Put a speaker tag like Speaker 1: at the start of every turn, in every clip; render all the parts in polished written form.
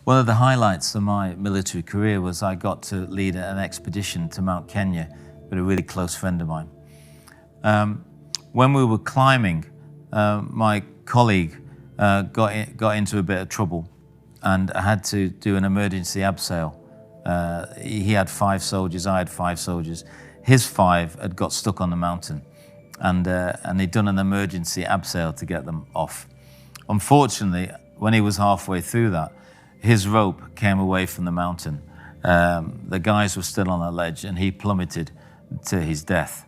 Speaker 1: One of the highlights of my military career was I got to lead an expedition to Mount Kenya with a really close friend of mine. When we were climbing, my colleague got into a bit of trouble and I had to do an emergency abseil. He had 5 soldiers, I had 5 soldiers. His 5 had got stuck on the mountain and he'd done an emergency abseil to get them off. Unfortunately, when he was halfway through that, his rope came away from the mountain. The guys were still on the ledge and he plummeted to his death.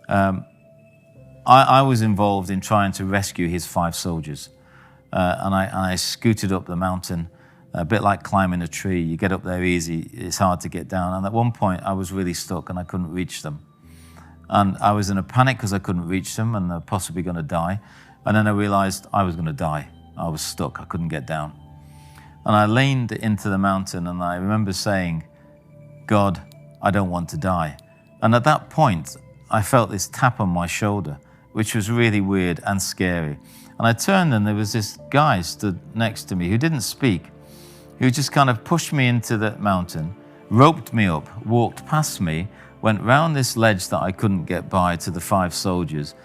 Speaker 1: I was involved in trying to rescue his 5 soldiers. And I scooted up the mountain, a bit like climbing a tree. You get up there easy, it's hard to get down. And at one point I was really stuck and I couldn't reach them. And I was in a panic because I couldn't reach them and they're possibly going to die. And then I realized I was going to die. I was stuck, I couldn't get down. And I leaned into the mountain and I remember saying, God, I don't want to die. And at that point, I felt this tap on my shoulder, which was really weird and scary. And I turned and there was this guy stood next to me who didn't speak, who just kind of pushed me into the mountain, roped me up, walked past me, went round this ledge that I couldn't get by to the 5 soldiers,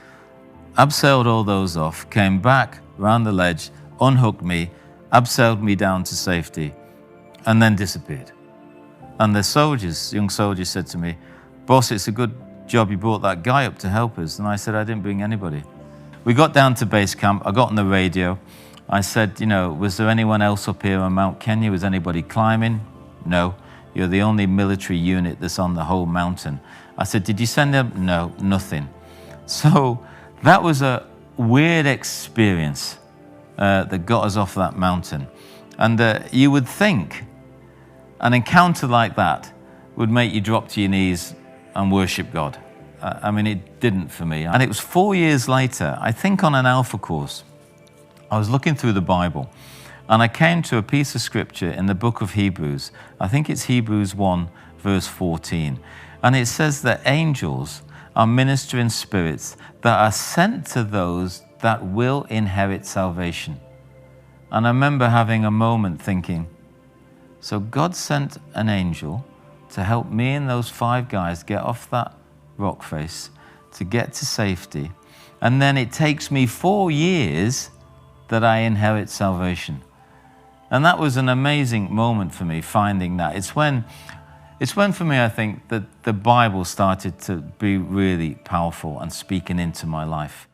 Speaker 1: abseiled all those off, came back round the ledge, unhooked me, abseiled me down to safety, and then disappeared. And the soldiers, young soldiers, said to me, boss, it's a good job you brought that guy up to help us. And I said, I didn't bring anybody. We got down to base camp, I got on the radio. I said, was there anyone else up here on Mount Kenya? Was anybody climbing? No, you're the only military unit that's on the whole mountain. I said, did you send them? No, nothing. So that was a weird experience that got us off that mountain. And you would think an encounter like that would make you drop to your knees and worship God. I mean, it didn't for me. And it was 4 years later, I think on an Alpha course, I was looking through the Bible and I came to a piece of scripture in the book of Hebrews. I think it's Hebrews 1, verse 14. And it says that angels are ministering spirits that are sent to those that will inherit salvation. And I remember having a moment thinking, so God sent an angel to help me and those 5 guys get off that rock face, to get to safety. And then it takes me 4 years that I inherit salvation. And that was an amazing moment for me, finding that. It's when for me, I think, that the Bible started to be really powerful and speaking into my life.